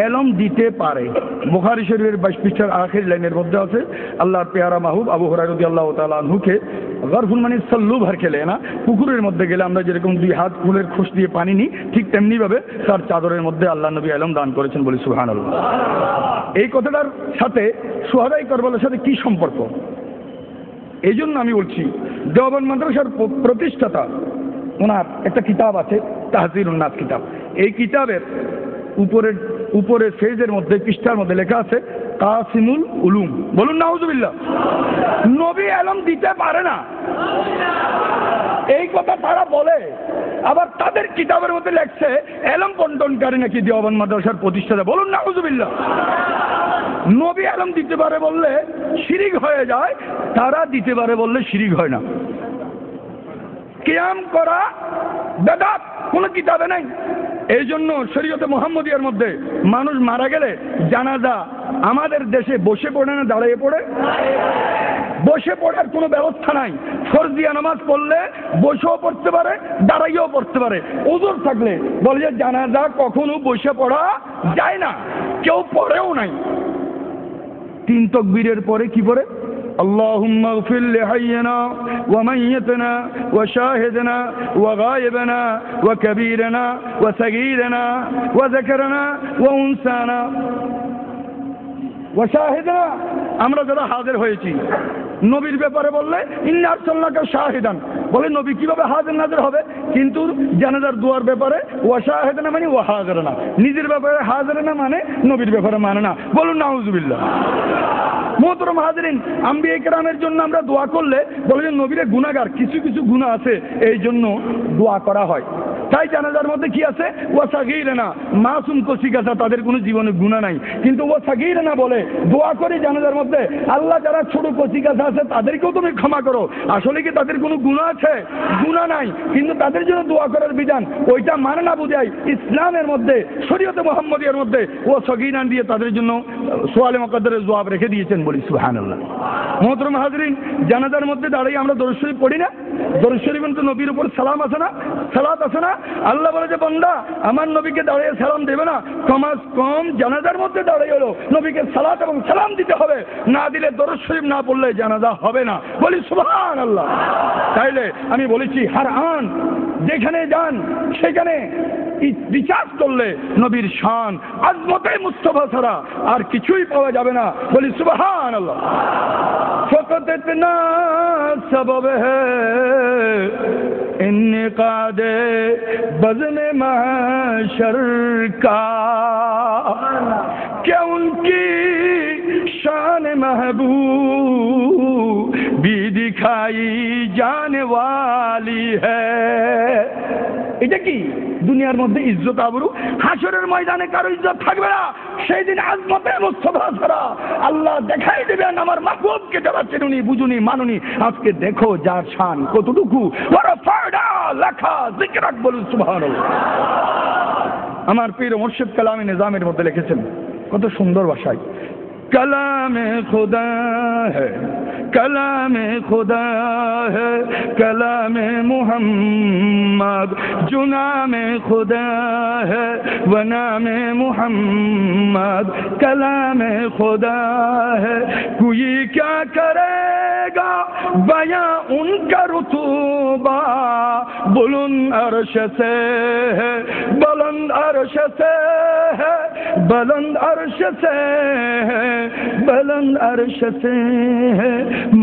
এলম দিতে পারে। বুখারী শরীফের 22 পৃষ্ঠার আখির লাইনের মধ্যে আছে, আল্লাহর পেয়ারা মাহবুব আবু হুরায়রা রাদিয়াল্লাহু তাআলা আনহুকে গরফুল মানে সল্লু ভর খেলে না, পুকুরের মধ্যে গেলে আমরা যেরকম 2 হাত ফুলের খোঁজ দিয়ে পানি নিই, ঠিক তেমনি ভাবে তার চাদরের মধ্যে আল্লাহ নবী এলম দান করেছেন, বলি সুবহানাল্লাহ। এই কথাটার সাথে সুহাদাই কারবালার সাথে কি সম্পর্ক? এই জন্য আমি বলছি, দেওবন্দ মাদ্রাসার প্রতিষ্ঠাতা ওনার একটা কিতাব আছে, তাহজিরুন নাস কিতাব। এই কিতাবের উপরের পেজের মধ্যে, পৃষ্ঠার মধ্যে লেখা আছে কাসিমুল উলুম। বলুন নাউজুবিল্লাহ। নবী এলম দিতে পারে না, এই কথা তারা বলে। আবার তাদের কিতাবের মধ্যে লেখছে এলম বন্টনকারী নাকি দেওবন্দ মাদ্রাসার প্রতিষ্ঠাতা। বলুন নাউজুবিল্লাহ। নবী এলম দিতে পারে বললে শিরিক হয়ে যায়, তারা দিতে পারে বললে শিরিক হয় না। কিয়াম করা বেদাত কোনো কিতাবে নাই। এই জন্য শরীয়তে মুহাম্মদিয়ার মধ্যে মানুষ মারা গেলে জানাজা আমাদের দেশে বসে পড়ে না দাঁড়িয়ে পড়ে? বসে পড়ার কোনো ব্যবস্থা নাই। ফরজিয়া নামাজ পড়লে বসেও পড়তে পারে, দাঁড়াইয়েও পড়তে পারে। ওযর থাকলে বলে যে জানাজা কখনো বসে পড়া যায় না, কেউ পড়েও নাই। 3 তাকবীরের পরে কি পড়ে? আল্লাহুম্মা গফির লিহাইয়িনা ওয়া মাইয়িতিনা ওয়া শাহিদিনা ওয়া গায়িবিনা ওয়া কাবীরিনা ওয়া সাগীরিনা ওয়া যাকারিনা ওয়া উনসানা ওয়া শাহিদিনা। আমরা যারা হাজির হয়েছি, নবীর ব্যাপারে বললে ইন্না আরসালনাকা শাহিদান, বলে নবী কিভাবে হাজির নাজির হবে? কিন্তু জানাজার দুয়ার ব্যাপারে ওয়া শাহিদানা মানে ওয়া হাজিরানা, নিজের ব্যাপারে হাজিরানা মানে নবীর ব্যাপারে মানে না। বলুন নাউজুবিল্লাহ। মোহতরম হাজিরিন, আম্বিয়া কেরামের জন্য আমরা দোয়া করলে বলে যে নবীরে গুনাহগার, কিছু কিছু গুনাহ আছে এই জন্য দোয়া করা হয়। তাই জানাজার মধ্যে কি আছে? ওয়া সাগীরানা, মাসুম কচিকাচা, তাদের কোনো জীবনে গুনাহ নাই, কিন্তু ওয়া সাগীরানা বলে দোয়া করি জানাজার মধ্যে, আল্লাহ যারা ছোট কচিকাচা আছে তাদেরকেও তুমি ক্ষমা করো। আসলে কি তাদের কোনো গুনাহ আছে? গুনাহ নাই, কিন্তু তাদের জন্য দোয়া করার বিধান ওইটা মানে না বুঝাই ইসলামের মধ্যে, শরীয়তে মুহাম্মদিয়ার মধ্যে ওয়া সাগীরান দিয়ে তাদের জন্য সোয়ালে মুকদ্দারের জবাব রেখে দিয়েছেন, বলি সুবহানাল্লাহ। মুহতরম হাজিরিন, জানাজার মধ্যে দাঁড়িয়ে আমরা দরুদ শরীফ পড়ি না? দরুদ শরীফ তো নবীর উপর সালাম আছে না, সালাত আছে না? আল্লাহ বলে যে বান্দা আমার নবীকে দাঁড়িয়ে সালাম দেবে না, কমাস কম জানাজার মধ্যে দাঁড়িয়ে হলো নবীকে সালাত এবং সালাম দিতে হবে, না দিলে দরুদ শরীফ না পড়লে জানাজা হবে না, বলি সুবহানাল্লাহ। তাইলে আমি বলেছি হার আন যেখানে যান সেখানে রিচার্জ করলে নবীর শান আজমতে মুস্তাফা ছাড়া আর কিছুই পাওয়া যাবে না, বলি সুবহানাল্লাহ। ফকত ইতনা সবব হ্যায় ইনকাদে বজনে মাহশর কা क्या उनकी शान महबूब भी दिखाई जाने वाली है। এটা কি দুনিয়ার মধ্যে ইজ্জত আবরু? হাসরের ময়দানে কারো ইজ্জত থাকবে না। সেই দিন আজমতে মুস্তাফা ছাড়া আল্লাহ দেখাই দেবেন আমার মাহবুবকে, যারা চেনুনি বুঝুনি মানুনি, আজকে দেখো যার শান কতটুকু। ওয়ারাফা'না লাকা যিকরাক, বলুন সুবহানাল্লাহ। আমার পীর মুর্শিদ কালামে নিজামের মধ্যে লিখেছেন কত সুন্দর ভাষায়, कलाम खुदा है, कलाम खुदा है, कलाम मुहम्मद जुनाम खुदा है, वनाम मुहम्मद कलाम खुदा है। कोई क्या करेगा बयां उनका रुतबा, बुलंद अर्श से है, बुलंद अर्श से है, बुलंद अर्श से है, बुलंद अर्श से है,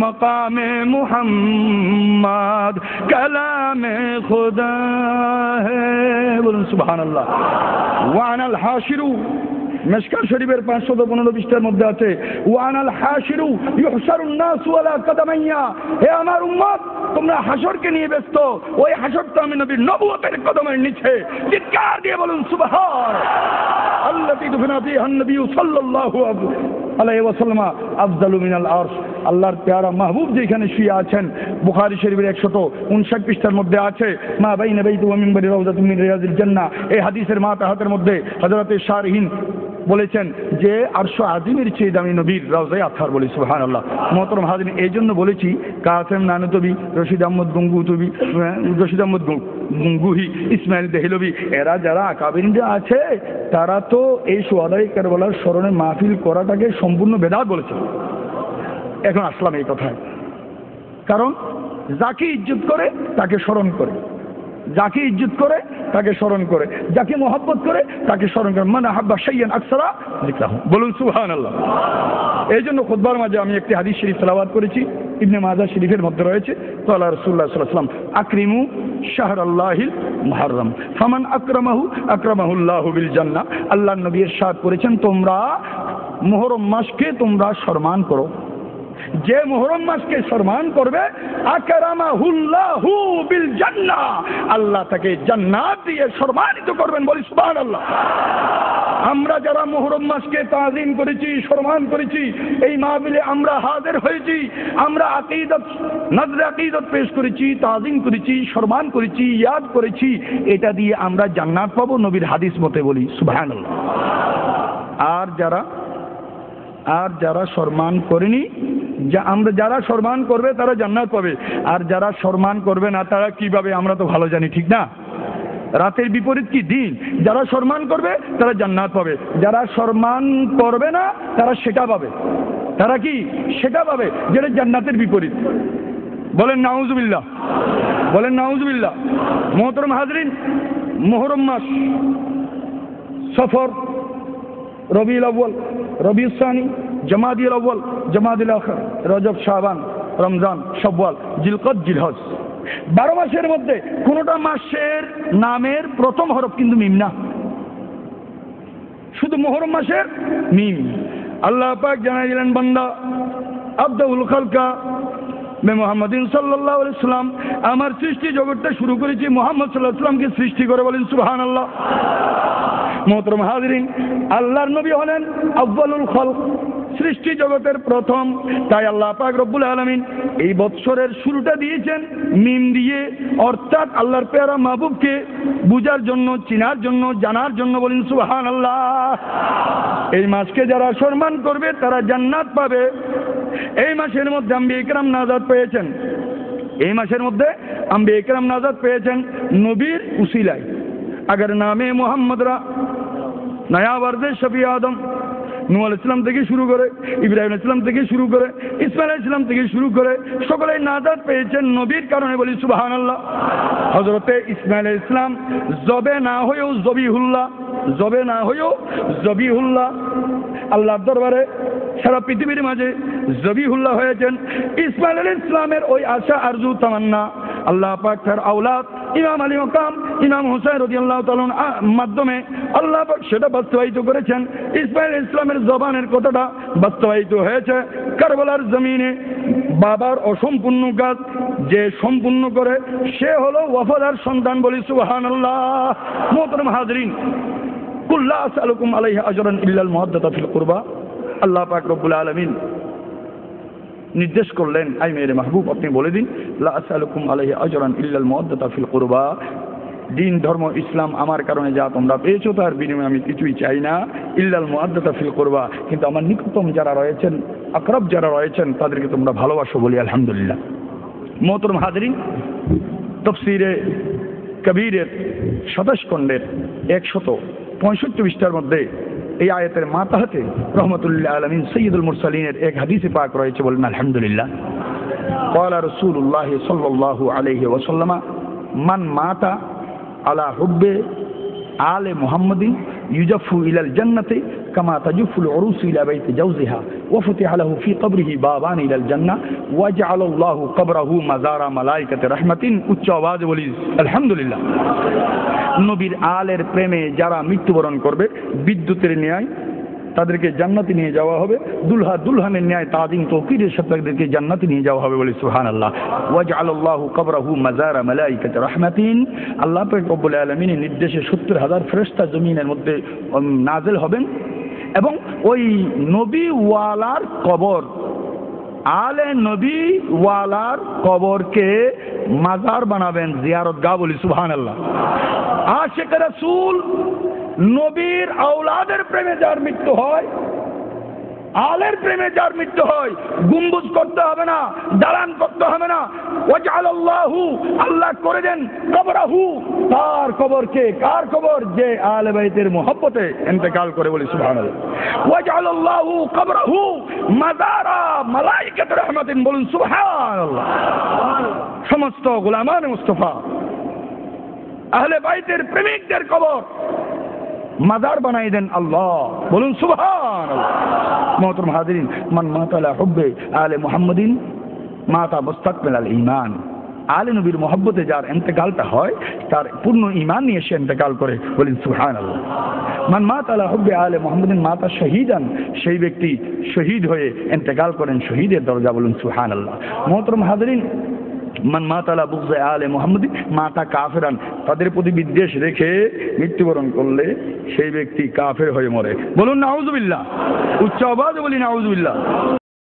मकाम मुहम्मद कलाम खुदा है। बोलुन सुभान अल्लाह। वानाल हाशिरु, মিশকাত শরীফের 515 পৃষ্ঠার মধ্যে আছে, ওয়ানাল হাশিরু ইহশারুন নাসু আলা কদমাইয়া। হে আমার উম্মত, তোমরা হাসরকে নিয়ে ব্যস্ত, ওই হাসর তো আমি নবীর নবুয়তের কদমের নিচে। চিৎকার দিয়ে বলুন সুবহান আল্লাযী দুফিনা ফিহা নবী সাল্লাল্লাহু আলাইহি ওয়াসাল্লাম আফদালু মিনাল আরশ। আল্লাহর প্যারা মাহবুব যেখানে শুয়ে আছেন, বুখারী শরীফের 159 পৃষ্ঠার মধ্যে আছে, মা বাইনা বাইতু ওয়া মিনবারি রাউযাতুম মিন রিয়াজিল জান্নাহ। এই হাদিসের মাতাহাতের মধ্যে হযরতে শারহিন বলেছেন যে আরশ আজিমের চেয়ে দামি নবীর রওজায়ে আতহার, বলি সুবহানাল্লাহ। মোহতরম হাজিরিন, এই জন্য বলেছি কাসেম নানুতবি, রশিদ আহমদ গঙ্গুতবি, রশিদ আহমদ গঙ্গুহি, ইসমাইল দেহলভি, এরা যারা আকাবিরিনরা আছে তারা তো এই শুহাদায়ে কারবালার স্মরণে মাহফিল করাটাকে সম্পূর্ণ বেদাত বলেছে। এখন আসলাম এই কথায়, কারণ যাকে ইজ্জত করে তাকে স্মরণ করে, যাকে ইজ্জত করে তাকে স্মরণ করে, যাকে মহব্বত করে তাকে স্মরণ করে। মান আহাব্বা শাইয়ান আকসারা যিকরাহু, বলুন সুবহানাল্লাহ। এই জন্য খুতবার মাঝে আমি একটি হাদিস শরীফ তেলাওয়াত করেছি, ইবনে মাজাহ শরীফের মধ্যে রয়েছে, ক্বালা রাসূলুল্লাহ সাল্লাল্লাহু আলাইহি ওয়াসাল্লাম আকরিমু শাহরাল্লাহিল মুহাররম ফামান আকরামাহু আকরামাহুল্লাহু বিল জান্নাহ। আল্লাহর নবী ইরশাদ করেছেন, তোমরা মুহররম মাসকে তোমরা সম্মান করো, যে মুহররম মাসকে সম্মান করবে আকরামাহুল্লাহু বিল জান্নাহ, আল্লাহ তাকে জান্নাত দিয়ে সম্মানিত করবেন, বলি সুবহানাল্লাহ। আমরা যারা মুহররম মাসকে তাজিম করেছি, সম্মান করেছি, এই মাহফিলে আমরা হাজির হয়েছি, আমরা আকীদত নজরে আকীদত পেশ করেছি, তাজিম করেছি, সম্মান করেছি, ইয়াদ করেছি, এটা দিয়ে আমরা জান্নাত পাবো নবীর হাদিস মতে, বলি সুবহানাল্লাহ। আর যারা সম্মান করেনি, আমরা যারা সম্মান করবে তারা জান্নাত পাবে, আর যারা সম্মান করবে না তারা কিভাবে, আমরা তো ভালো জানি, ঠিক না? রাতের বিপরীত কি দিন? যারা সম্মান করবে তারা জান্নাত পাবে, যারা সম্মান করবে না তারা সেটা পাবে। তারা কি সেটা পাবে যেটা জান্নাতের বিপরীত। বলেন নাউজুবিল্লাহ, বলেন নাউজুবিল্লাহ। মুহতারাম হাজরিন, মুহররম মাস, সফর, রবিউল আউয়াল, রবিউল সানি, জামাদিউল আউয়াল, জামাদিউল আখির, রজব, শাবান, রমজান, শাওয়াল, জিলকদ, জিলহজ, 12 মাসের মধ্যে কোনটা মাসের নামের প্রথম হরফ কিন্তু মিম না, শুধু মুহররম মাসের মিম। আল্লাহ পাক জানাই দিলেন, বান্দা আবদাউল খালকা বে মুহাম্মাদিন সাল্লাল্লাহু আলাইহি ওয়াসাল্লাম, আমার সৃষ্টি জগৎটা শুরু করেছি মুহাম্মদ সাল্লাল্লাহু আলাইহি ওয়াসাল্লামকে সৃষ্টি করে, বলেন সুবহানাল্লাহ। মুহতারাম হাজিরিন, আল্লাহর নবী হলেন আউয়ালুল খালক, সৃষ্টি জগতের প্রথম। তাই আল্লাহ পাক রব্বুল আলামিন এই বৎসরের শুরুটা দিয়েছেন মিম দিয়ে, অর্থাৎ আল্লাহর পেয়ারা মাহবুবকে বুঝার জন্য, চিনার জন্য, জানার জন্য, বলেন সুবহানাল্লাহ। এই মাসকে যারা সম্মান করবে তারা জান্নাত পাবে। এই মাসের মধ্যে আম্বিয়া ইকরাম নাজাত পেয়েছেন, এই মাসের মধ্যে আম্বিয়া ইকরাম নাজাত পেয়েছেন নবীর উসিলায়। अगर नामे मोहम्मदरा नया वर्दे शफी आदम নূহ আলাইহিস সালাম থেকে শুরু করে, ইব্রাহিম আলাইহিস সালাম থেকে শুরু করে, ইসমাঈল আলাইহিস সালাম থেকে শুরু করে সকলেই নাজাত পেয়েছেন নবীর কারণে, বলি সুবহানাল্লাহ। হযরতে ইসমাঈল আলাইহিস সালাম জবে না হয়েও জবিহুল্লাহ, জবে না হয়েও জবিহুল্লাহ, আল্লাহর দরবারে সারা পৃথিবীর মাঝে জবিহুল্লাহ হয়েছেন। ইসমাঈল আলাইহিস সালামের ওই আশা আরজু তামান্না আল্লাহ পাক তার আওলাদ ইমাম আলী মাকাম ইমাম হুসাইন রাদিয়াল্লাহু তাআলা মাধ্যমে আল্লাহ পাক সেটা বাস্তবায়িত করেছেন। ইসমাঈল আলাইহিস সালামের জবানের কথাটা বাস্তবায়িত হয়েছে কারবালার জমিনে। বাবার অসম্পূর্ণ কাজ যে সম্পূর্ণ করে সে হলো ওয়াফাদার সন্তান, বলি সুবহানাল্লাহ। মুহতারাম হাজিরিন, কুল লা আসআলুকুম আলাইহি আজরান ইল্লাল মুওয়াদ্দাতা ফিল কুরবা। আল্লাহ পাক রব্বুল আলামিন নির্দেশ করলেন, আই মেরে মাহবুব আপনি বলে দিন, লা আসআলুকুম আলাইহি আজরান ইল্লাল মুওয়াদ্দাতা ফিল কুরবা। দিন ধর্ম ইসলাম আমার কারণে যা তোমরা পেয়েছো তার বিনিময়ে আমি কিছুই চাই না, ইল্লাল মুওয়াদ্দাতা ফিল কুরবা, কিন্তু আমার নিকটতম যারা রয়েছেন, আকরাব যারা রয়েছেন তাদেরকে তোমরা ভালোবাসো, বলি আলহামদুলিল্লাহ। মুহতারাম হাজিরিন, তাফসীরে কবীরের 27 খণ্ডের 165 পৃষ্ঠার মধ্যে এই আয়াতের মাতাহাতে রহমাতুল্লিল আলামিন সাইয়্যিদুল মুরসালিনের এক হাদিসে পাক রয়েছে, বলেন আলহামদুলিল্লাহ। ক্বালা রাসূলুল্লাহ সাল্লাল্লাহু আলাইহি ওয়াসাল্লাম, মান মাতা আলা হুব্বে আলে মুহাম্মাদিন ইউজাফু ইলাল জান্নাতি কামা তাজুফুল উরুসু ইলা বাইতি জাওজিহা ওয়া ফুতিহা লাহু ফি কবরিহি বাবান ইলাল জান্নাহ ওয়া জাআলাল্লাহু কবরাহু মাযারা মালায়েকাতি রাহমাতিন। উচ্চ আওয়াজে বলি আলহামদুলিল্লাহ। নবীর আলের প্রেমে যারা মৃত্যুবরণ করবে বিদ্যুতের ন্যায় তাদেরকে জান্নাতে নিয়ে যাওয়া হবে, দুলহা দুলহানের ন্যায় তাজিম তৌকিরের সাথে তাদেরকে জান্নাতে নিয়ে যাওয়া হবে, বলি সুবহানাল্লাহ। ওয়া জাআলাল্লাহু কবরাহু মাযারা মালায়েকাতি রাহমাতিন। আল্লাহ পাক রব্বুল আলামিনের নির্দেশে 70,000 ফেরেশতা জমিনের মধ্যে নাযিল হবেন এবং ওই নবী ওয়ালার কবর, আলে নবী ওয়ালার কবরকে মাজার বানাবেন, জিয়ারতগাহ, বলি সুবহানাল্লাহ। আশিক রাসূল নবীর আওলাদের প্রেমে যার মৃত্যু হয়, আলের প্রেমে যার মৃত্যু হয়, গুম্বুজ করতে হবে না, দালান করতে হবে না। ওয়াজআলাল্লাহু, আল্লাহ করে দেন কবরাহু, তার কবরকে, কার কবর? যে আলে বাইতের মুহাব্বতে ইন্তেকাল করে, বলি সুবহানাল্লাহ। ওয়াজআলাল্লাহু কবরাহু মাযারা মালাইকাতুর রাহমাতিন, বলুন সুবহানাল্লাহ। সমস্ত গোলামান মুস্তাফা আহলে বাইতের প্রেমিকদের কবর মাজার বানাই দেন আল্লাহ, বলুন সুবহানাল্লাহ। মুহতারাম হাজিরিন, মান মাতা লা হুব্বে আলে মুহাম্মাদিন মাতা মুস্তাকমিলাল ঈমান। আলে নবীর মহব্বতে যার ইন্তেকালটা হয়, তার পূর্ণ ঈমান নিয়ে সে ইন্তেকাল করে, বলুন সুবহানাল্লাহ। মান মাতা লা হুব্বে আলে মুহাম্মাদিন মাতা শহীদান, সেই ব্যক্তি শহীদ হয়ে ইন্তেকাল করেন, শহীদের দরজা, বলুন সুবহানাল্লাহ। মুহতারাম হাজিরিন, মান মাতালা বুগজে আলে মুহাম্মাদি মাতা কাফেরান, তাদের প্রতি বিদ্বেষ রেখে মৃত্যুবরণ করলে সেই ব্যক্তি কাফের হয়ে মরে, বলুন নাউজুবিল্লাহ। উচ্চ আওয়াজে বলি নাউজুবিল্লাহ।